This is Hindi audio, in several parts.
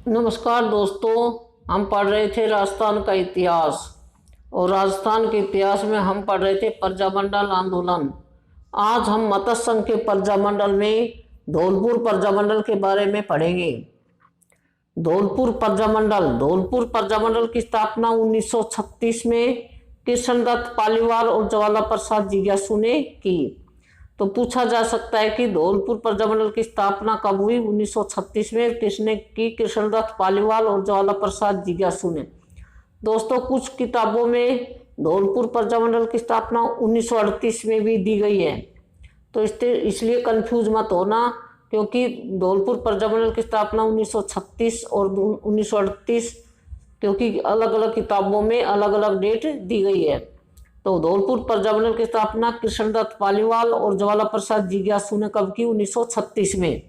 नमस्कार दोस्तों, हम पढ़ रहे थे राजस्थान का इतिहास। और राजस्थान के इतिहास में हम पढ़ रहे थे प्रजामंडल आंदोलन। आज हम मत्स्य संघ के प्रजामंडल में धौलपुर प्रजामंडल के बारे में पढ़ेंगे। धौलपुर प्रजामंडल की स्थापना 1936 में कृष्णदत्त पालीवाल और ज्वाला प्रसाद जिज्ञासु ने की। तो पूछा जा सकता है कि धौलपुर प्रजामंडल की स्थापना कब हुई? 1936 में किसने की? कृष्णदत्त पालीवाल और ज्वाला प्रसाद जिज्ञासु ने। दोस्तों, कुछ किताबों में धौलपुर प्रजामंडल की स्थापना 1938 में भी दी गई है, तो इसलिए कंफ्यूज मत होना, क्योंकि धौलपुर प्रजामंडल की स्थापना 1936 और 1938 क्योंकि अलग अलग किताबों में अलग अलग डेट दी गई है। तो धौलपुर प्रजामंडल की स्थापना कृष्णदत्त पालीवाल और ज्वाला प्रसाद जिज्ञासु ने कब की? 1936 में।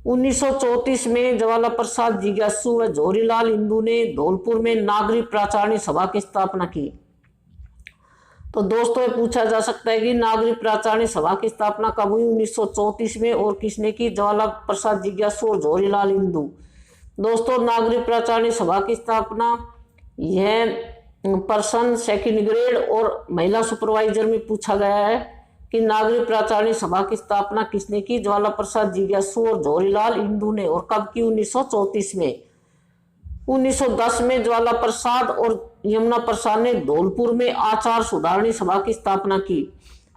1934 में ज्वाला प्रसाद जिज्ञासु व जोरीलाल इंदू ने धौलपुर में नागरिक प्राचारणी सभा की स्थापना की। तो दोस्तों, ये पूछा जा सकता है कि नागरिक प्राचारणी सभा की स्थापना कब हुई? 1934 में। और किसने की? ज्वाला प्रसाद जिज्ञासु और जोरीलाल इंदू। दोस्तों, नागरिक प्राचारणी सभा की स्थापना यह पर्सन सेकंड ग्रेड और महिला सुपरवाइजर में पूछा गया है कि नागरिक प्राचारणी सभा की स्थापना किसने की? ज्वाला प्रसाद जिज्ञासु और जोरीलाल इंदू ने। और कब की? 1934 में। 1910 में ज्वाला प्रसाद और यमुना प्रसाद ने धौलपुर में आचार सुधारणी सभा की स्थापना की।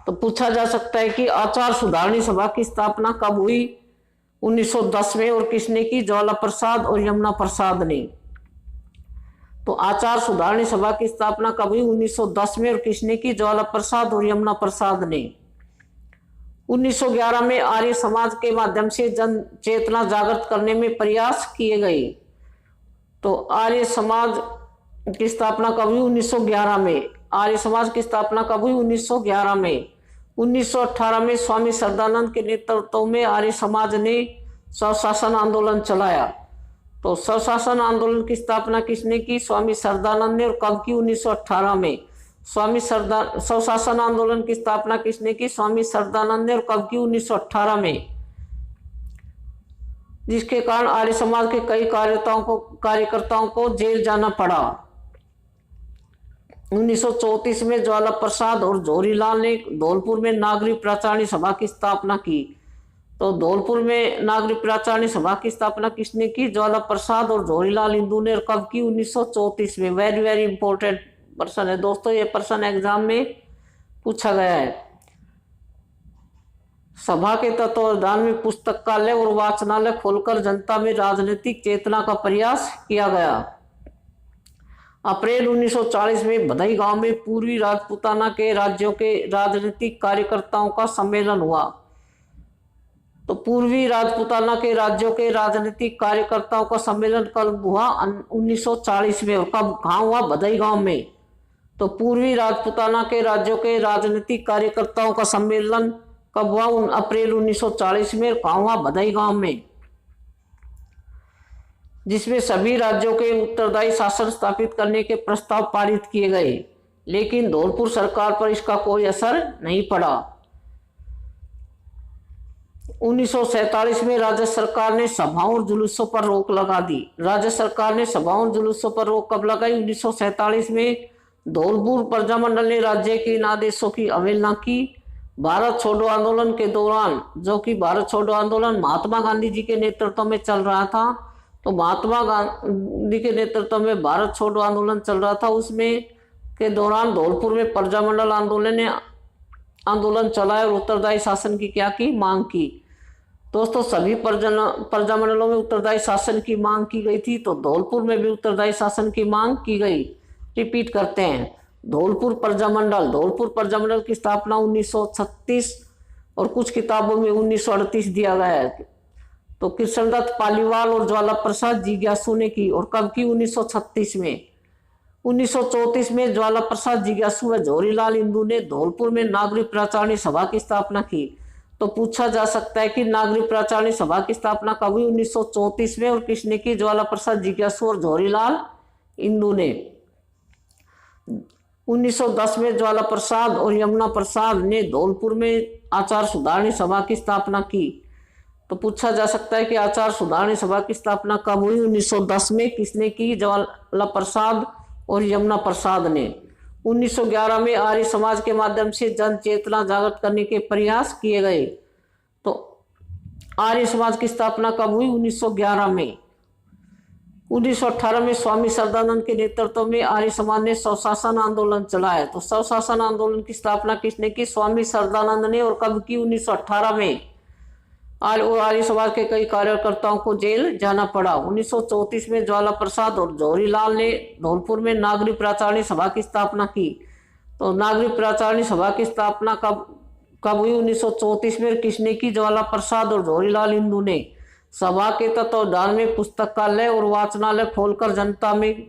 तो पूछा जा सकता है कि आचार सुधारणी सभा की स्थापना कब हुई? 1910 में। और किसने की? ज्वाला प्रसाद और यमुना प्रसाद ने। तो आचार सुधारणी सभा की स्थापना कब हुई? 1910 में। और किसने की? ज्वाला प्रसाद और यमुना प्रसाद ने। 1911 में आर्य समाज के माध्यम से जन चेतना जागृत करने में प्रयास किए गए। तो आर्य समाज की स्थापना कब हुई? 1911 में। आर्य समाज की स्थापना कब हुई? 1911 में। 1918 में स्वामी श्रद्धानंद के नेतृत्व में आर्य समाज ने स्वशासन आंदोलन चलाया। तो स्वशासन आंदोलन की स्थापना किसने की? स्वामी श्रद्धानंद ने। और कब की? 1918 में। स्वशासन आंदोलन की स्थापना किसने की? स्वामी श्रद्धानंद ने। और कब की? 1918 में। जिसके कारण आर्य समाज के कई कार्यकर्ताओं को जेल जाना पड़ा। 1934 में ज्वाला प्रसाद और जोरीलाल ने धौलपुर में नागरिक प्राचारणी सभा की स्थापना की। तो धौलपुर में नागरिक प्राचारणी सभा की स्थापना किसने की? ज्वाला प्रसाद और जोरीलाल इंदू ने। और कब की? 1934 में। वेरी वेरी इंपॉर्टेंट पर्सन है दोस्तों, ये पर्सन एग्जाम में पूछा गया है। सभा के तत्वावधान में पुस्तकालय और वाचनालय खोलकर जनता में राजनीतिक चेतना का प्रयास किया गया। अप्रैल 1940 में भदई गांव में पूर्वी राजपूताना के राज्यों के राजनीतिक कार्यकर्ताओं का सम्मेलन हुआ। तो पूर्वी राजपूताना के राज्यों के राजनीतिक कार्यकर्ताओं का सम्मेलन कब हुआ? 1940 में। और कब? कहाँ हुआ? भदई गांव में। तो पूर्वी राजपूताना के राज्यों के राजनीतिक कार्यकर्ताओं का सम्मेलन कब हुआ? अप्रैल 1940 में। और कहाँ हुआ? भदई गांव में। जिसमें सभी राज्यों के उत्तरदायी शासन स्थापित करने के प्रस्ताव पारित किए गए, लेकिन धौलपुर सरकार पर इसका कोई असर नहीं पड़ा। 1947 में राज्य सरकार ने सभाओं और जुलूसों पर रोक लगा दी। राज्य सरकार ने सभाओं और जुलूसों पर रोक कब लगाई? 1947 में। धौलपुर प्रजामंडल ने राज्य के इन आदेशों की अवहेलना की। भारत छोड़ो आंदोलन के दौरान, जो कि भारत छोड़ो आंदोलन महात्मा गांधी जी के नेतृत्व में चल रहा था, तो महात्मा गांधी के नेतृत्व में भारत छोड़ो आंदोलन चल रहा था, उसमें के दौरान धौलपुर में प्रजामंडल आंदोलन ने आंदोलन चलाया और उत्तरदायी शासन की क्या की? मांग की। दोस्तों, सभी प्रजामंडलों में उत्तरदायी शासन की मांग की गई थी, तो धौलपुर में भी उत्तरदायी शासन की मांग की गई। रिपीट करते हैं। धौलपुर प्रजामंडल की स्थापना 1936 और कुछ किताबों में 1938 दिया गया है। तो कृष्णदत्त पालीवाल और ज्वाला प्रसाद जिज्ञासु ने की। और कब की? 1936 में। 1934 में ज्वाला प्रसाद जिज्ञासु व जोरीलाल इंदू ने धौलपुर में नागरिक प्राचारणी सभा की स्थापना की। तो पूछा जा सकता है कि नागरिक प्राचारणी सभा की स्थापना कब हुई? 1934 में। और किसने की? ज्वाला प्रसाद जिज्ञासु और जोरीलाल इंदू ने। 1910 में ज्वाला प्रसाद और यमुना प्रसाद ने धौलपुर में आचार सुधारणी सभा की स्थापना की। तो पूछा जा सकता है कि आचार सुधारणी सभा की स्थापना कब हुई? 1910 में। किसने की? जवाहरलाल प्रसाद और यमुना प्रसाद ने। 1911 में आर्य समाज के माध्यम से जन चेतना जागृत करने के प्रयास किए गए। तो आर्य समाज की स्थापना कब हुई? 1911 में। 1918 में स्वामी श्रद्धानंद के नेतृत्व में आर्य समाज ने स्वशासन आंदोलन चलाया। तो स्वशासन आंदोलन की स्थापना किसने की? स्वामी श्रद्धानंद ने। और कब की? 1918 में। आर्य समाज के कई कार्यकर्ताओं को जेल जाना पड़ा। 1934 में ज्वाला प्रसाद और जवाहरीलाल ने धौलपुर में नागरिक प्राचारणी सभा की स्थापना की। तो नागरिक प्राचारणी सभा की स्थापना कब हुई? 1934 में। किसने की? ज्वाला प्रसाद और जवाहरीलाल नेहरू ने। सभा के तत्वावधान में पुस्तकालय और वाचनालय खोलकर जनता में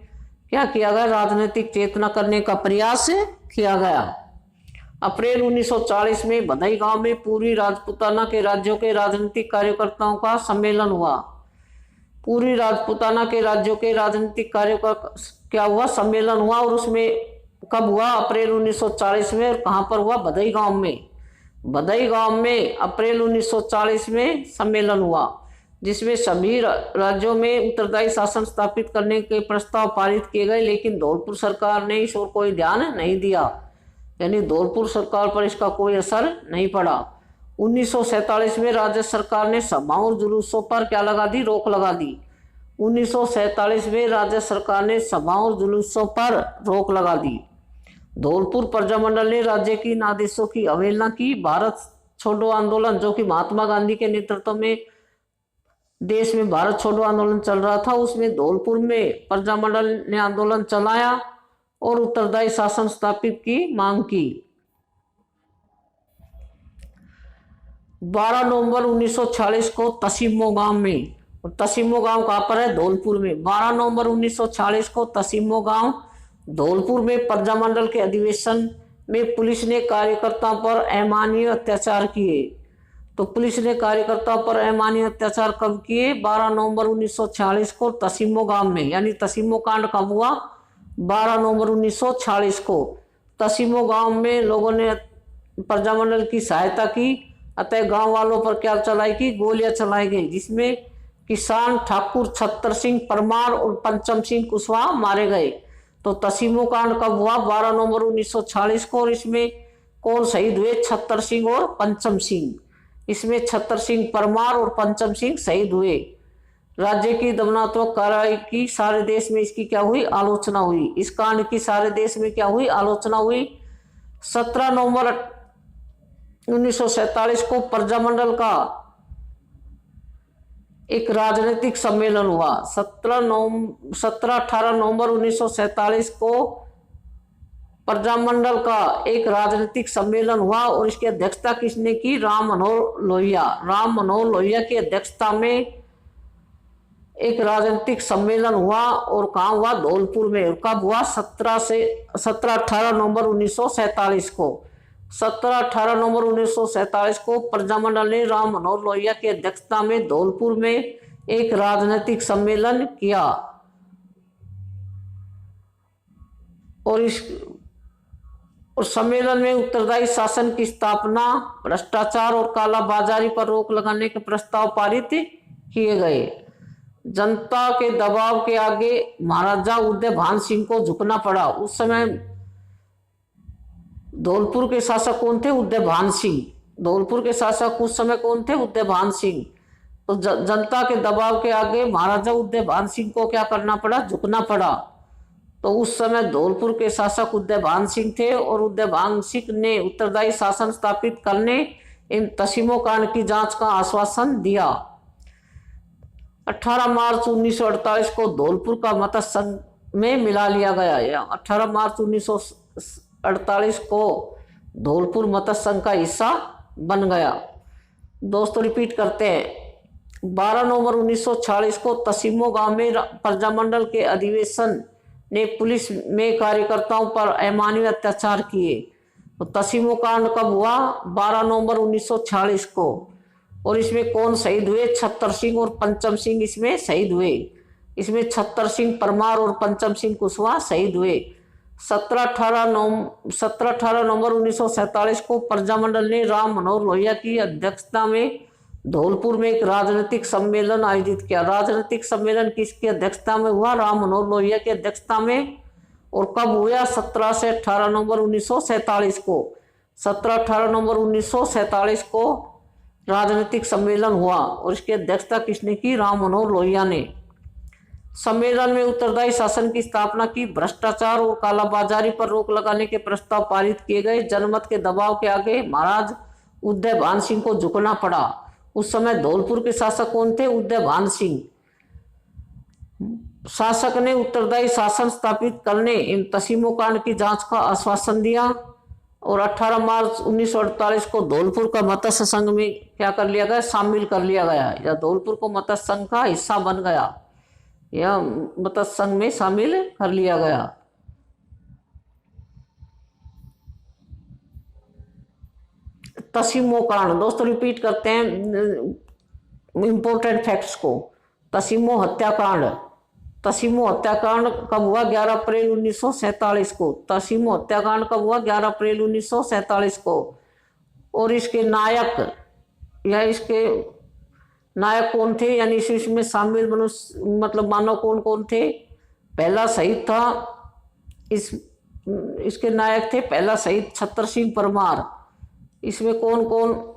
क्या किया गया? राजनीतिक चेतना करने का प्रयास किया गया। अप्रैल 1940 में भदई गांव में पूरी राजपूताना के राज्यों के राजनीतिक कार्यकर्ताओं का सम्मेलन हुआ। पूरी राजपूताना के राज्यों के राजनीतिक कार्यकर्ता क्या हुआ? सम्मेलन हुआ। और उसमें कब हुआ? अप्रैल 1940 में। और कहाँ पर हुआ? भदई गांव में। भदई गांव में अप्रैल 1940 में सम्मेलन हुआ, जिसमें सभी राज्यों में उत्तरदायी शासन स्थापित करने के प्रस्ताव पारित किए गए। लेकिन धौलपुर सरकार ने इस ओर कोई ध्यान नहीं दिया, यानी धौलपुर सरकार पर इसका कोई असर नहीं पड़ा। 1947 में राज्य सरकार ने सभाओं और जुलूसों पर क्या लगा दी? रोक लगा दी। 1947 में राज्य सरकार ने सभाओं और जुलूसों पर रोक लगा दी। धौलपुर प्रजामंडल ने राज्य की इन आदेशों की अवहेलना की। भारत छोड़ो आंदोलन, जो कि महात्मा गांधी के नेतृत्व में देश में भारत छोड़ो आंदोलन चल रहा था, उसमें धौलपुर में प्रजामंडल ने आंदोलन चलाया और उत्तरदायी शासन स्थापित की मांग की। 12 नवंबर 1946 को तसीमो गांव में, और तसीमो गांव कहाँ पर है? धौलपुर में। 12 नवंबर 1946 को तसीमो गांव धौलपुर में प्रजामंडल के अधिवेशन में पुलिस ने कार्यकर्ताओं पर अमानवीय अत्याचार किए। तो पुलिस ने कार्यकर्ताओं पर अमानवीय अत्याचार कब किए? 12 नवंबर 1946 को तसीमो गांव में। यानी तसीमो कांड कब हुआ? 12 नवंबर 1946 को। तसीमो गांव में लोगों ने प्रजामंडल की सहायता की, अतः गांव वालों पर क्या चलाई की? गोलियां चलाई गई, जिसमें किसान ठाकुर छत्तर सिंह परमार और पंचम सिंह कुशवाहा मारे गए। तो तसीमो कांड कब हुआ? 12 नवंबर 1946 को। और इसमें कौन शहीद हुए? छत्तर सिंह और पंचम सिंह। इसमें छत्तर सिंह परमार और पंचम सिंह शहीद हुए। राज्य की दमनात्मक कार्रवाई की सारे देश में इसकी क्या हुई? आलोचना हुई। इस कांड की सारे देश में क्या हुई? आलोचना हुई। 17 नवंबर 1947 को प्रजामंडल का एक राजनीतिक सम्मेलन हुआ। 17-18 नवंबर 1947 को प्रजामंडल का एक राजनीतिक सम्मेलन हुआ। और इसकी अध्यक्षता किसने की? राम मनोहर लोहिया। राम मनोहर लोहिया की अध्यक्षता में एक राजनीतिक सम्मेलन हुआ। और कहाँ हुआ? धौलपुर में। कब हुआ? 17-18 नवंबर 1947 को। 17-18 नवंबर 1947 को प्रजामंडल ने राम मनोहर लोहिया की अध्यक्षता में धौलपुर में एक राजनीतिक सम्मेलन किया। और सम्मेलन में उत्तरदायी शासन की स्थापना, भ्रष्टाचार और कालाबाजारी पर रोक लगाने के प्रस्ताव पारित किए गए। जनता के दबाव के आगे महाराजा उदय भान सिंह को झुकना पड़ा। उस समय धौलपुर के शासक कौन थे? उदय भान सिंह। धौलपुर के शासक उस समय कौन थे? उदय भान सिंह। तो जनता के दबाव के आगे महाराजा उदय भान सिंह को क्या करना पड़ा? झुकना पड़ा। तो उस समय धौलपुर के शासक उदय भान सिंह थे। और उदय भान सिंह ने उत्तरदायी शासन स्थापित करने इन तसीमो कांड की जांच का आश्वासन दिया। 18 मार्च 1948 को धौलपुर का मत्स्य संघ में मिला लिया गया। 18 मार्च 1948 को धौलपुर मत्स्य संघ का हिस्सा बन गया। दोस्तों रिपीट करते हैं। 12 नवंबर 1946 को तसीमो गांव में प्रजामंडल के अधिवेशन ने पुलिस में कार्यकर्ताओं पर अमानवीय अत्याचार किए। तो तसीमो कांड कब हुआ? 12 नवंबर 1946 को। और इसमें कौन शहीद हुए? छत्तर सिंह और पंचम सिंह इसमें शहीद हुए। इसमें छत्तर सिंह परमार और पंचम सिंह कुशवाहा शहीद हुए। 17-18 नवंबर 1947 को प्रजामंडल ने राम मनोहर लोहिया की अध्यक्षता में धौलपुर में एक राजनीतिक सम्मेलन आयोजित किया। राजनीतिक सम्मेलन किसकी अध्यक्षता में हुआ? राम मनोहर लोहिया की अध्यक्षता में। और कब हुआ? 17 से 18 नवंबर 1947 को। 17-18 नवंबर 1947 को राजनीतिक सम्मेलन हुआ और इसकी अध्यक्षता किसने की? राम मनोहर लोहिया ने। सम्मेलन में उत्तरदायी शासन की स्थापना की। भ्रष्टाचार और कालाबाजारी पर रोक लगाने के प्रस्ताव पारित किए गए। जनमत के दबाव के आगे महाराज उदय भान सिंह को झुकना पड़ा। उस समय धौलपुर के शासक कौन थे? उदय भान सिंह। शासक ने उत्तरदायी शासन स्थापित करने एवं तसीमो कांड की जांच का आश्वासन दिया और 18 मार्च 1948 को धौलपुर का मत्स्य संघ में क्या कर लिया गया? शामिल कर लिया गया, या धौलपुर को मत्स्य संघ का हिस्सा बन गया, या मत्स्य संघ में शामिल कर लिया गया। तसीमो कांड, दोस्तों रिपीट करते हैं इंपॉर्टेंट फैक्ट्स को। तसीमो हत्याकांड। तसीमो हत्याकांड कब हुआ? 11 अप्रैल 1947 को। तसीमो हत्याकांड कब हुआ? 11 अप्रैल 1947 को। और इसके नायक या इसके नायक कौन थे, यानी इसमें शामिल मनुष्य मतलब मानव कौन कौन थे? पहला शहीद था, इसके नायक थे पहला शहीद छतर सिंह परमार। इसमें कौन कौन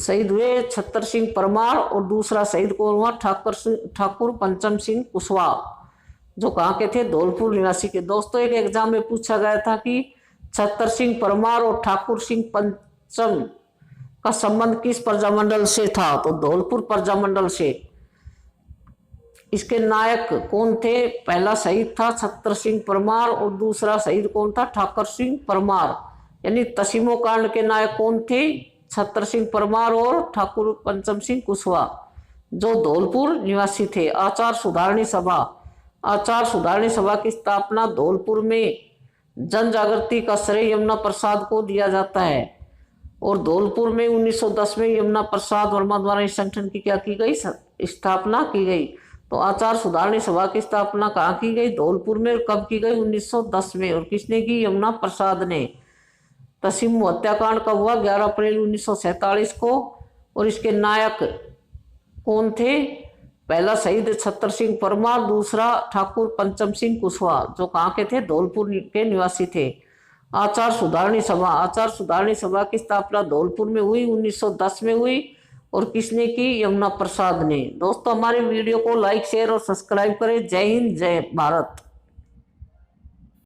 शहीद हुए? छतर सिंह परमार। और दूसरा शहीद कौन हुआ? ठाकुर पंचम सिंह कुशवाहा, जो कहाँ के थे? धौलपुर निवासी के। दोस्तों एक एग्जाम में पूछा गया था कि छतर सिंह परमार और ठाकुर सिंह पंचम का संबंध किस प्रजामंडल से था? तो धौलपुर प्रजामंडल से। इसके नायक कौन थे? पहला शहीद था छतर सिंह परमार और दूसरा शहीद कौन था? ठाकुर सिंह परमार। यानी तसीमो कांड के नायक कौन थे? छतर सिंह परमार और ठाकुर पंचम सिंह कुशवाहा, जो धौलपुर निवासी थे। आचार सुधारणी सभा। आचार सुधारणी सभा की स्थापना धौलपुर में जन जागृति का श्रेय यमुना प्रसाद को दिया जाता है। और धौलपुर में 1910 में यमुना प्रसाद वर्मा द्वारा इस संगठन की क्या की गई? स्थापना की गई। तो आचार सुधारणी सभा की स्थापना कहाँ की गई? धौलपुर में। और कब की गई? 1910 में। और किसने की? यमुना प्रसाद ने। तसीमो हत्याकांड कब हुआ? 11 अप्रैल 1947 को। और इसके नायक कौन थे? पहला शहीद छतर सिंह परमार, दूसरा ठाकुर पंचम सिंह कुशवाहा, जो कहाँ के थे? धौलपुर के निवासी थे। आचार सुधारणी सभा। आचार सुधारणी सभा की स्थापना धौलपुर में हुई, 1910 में हुई। और किसने की? यमुना प्रसाद ने। दोस्तों हमारे वीडियो को लाइक शेयर और सब्सक्राइब करें। जय हिंद, जय भारत।